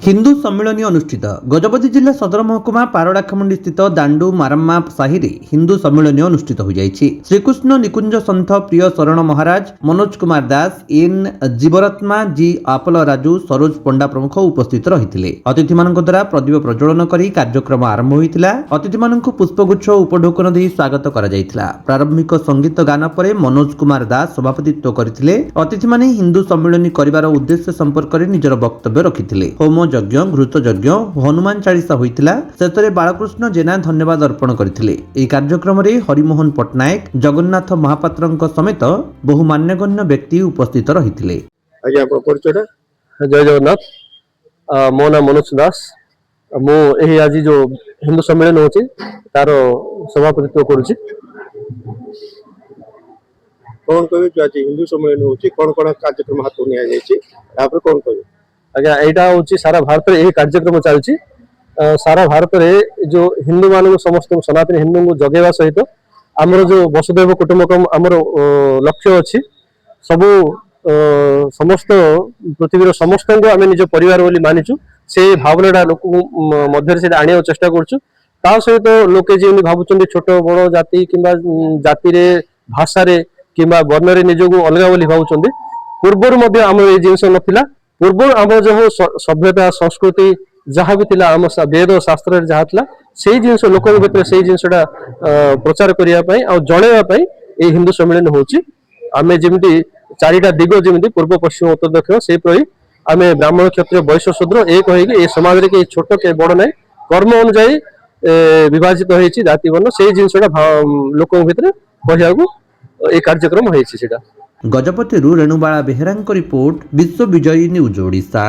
हिंदू सम्मिलनी अनुष्ठित गजपति जिला सदर महकुमा पारडाखामुंडी स्थित दांडू मारम्मा साहि हिंदू सम्मिलनी अनुष्ठित हो जाइछि। श्रीकृष्ण निकुंज सन्थ प्रिय शरण महाराज मनोज कुमार दास एन जीवरत्मा जी आपल राजू सरोज पंडा प्रमुख उपस्थित रही। अतिथि द्वारा प्रदीप प्रज्वलन कर कार्यक्रम आरंभ होता। अतिथि पुष्पगुच्छ उपढोकन दे स्वागत कर प्रारंभिक संगीत गान पर मनोज कुमार दास सभापतित्व करथिले। अतिथि माने हिंदू सम्मिलनी करिवार उद्देश्य संपर्क में निजर वक्तव्य रखिथिले। होम यज्ञ घृत यज्ञ हनुमान चालीसा होइतिला। सेतरे बालकृष्ण जेना धन्यवाद अर्पण करथिले। एही कार्यक्रम रे हरिमोहन पटनायक जगन्नाथ महापात्रंक समेत बहु मान्यगण्य व्यक्ति उपस्थित रहिथिले। आज्ञा आपन परिचय जय जगन्नाथ। मो नाम मनोज दास। मो एही आज जो हिंदू सम्मेलन होची तार सभापतित्व करूची। कौन कहबे जो आज हिंदू सम्मेलन होची कोन कोन कार्यक्रम हाथ निया जायछि तापर कोन कहबे? आज्ञा एटा होची सारा भारत रे एही कार्यक्रम चलची। सारा भारत रे जो हिंदू मानक समस्त सनातन हिंदू को जगेवा सहित हमर जो वसुदैव कुटुंबकम हमर लक्ष्य अछि सबु समस्त पृथ्वीर समस्त को आम निज परिवार बोली मानिचु। से भावनाटा लोक मध्य से आने चेष्टा करछु। ता सहित लोके जे भाबुचंदी छोट बड़ जाति किंबा जाति रे भाषा रे किंबा वर्ण रे निजको अलगा बोली भाबुचंदी। पूर्वर मध्य आम ए जिंस नथिला। पूर्व आम जो सभ्यता संस्कृति जहाँ भी थिला आम वेद शास्त्र जहाँ थिला सेही जिंस लोक भीतर सेही जिंसटा प्रचार करिया पई आ जणेवा पई ए हिंदू सम्मेलन होची। आमे जेमिति चारिटा दिग जेमिति पूर्व पश्चिम उत्तर दक्षिण से प्रति आमे ब्राह्मण क्षत्रिय वैश्य शूद्र एक होइके ए समाज रे के छोट के बड़ नै कर्म अनुसार विभाजित होईची जाति वर्ण सेही जिंसटा लोक भीतर कहियागु ए कार्यक्रम होईची। सेटा गजपति रेणुबाला बेहेरा रिपोर्ट विश्व विजयी न्यूज ओडिशा।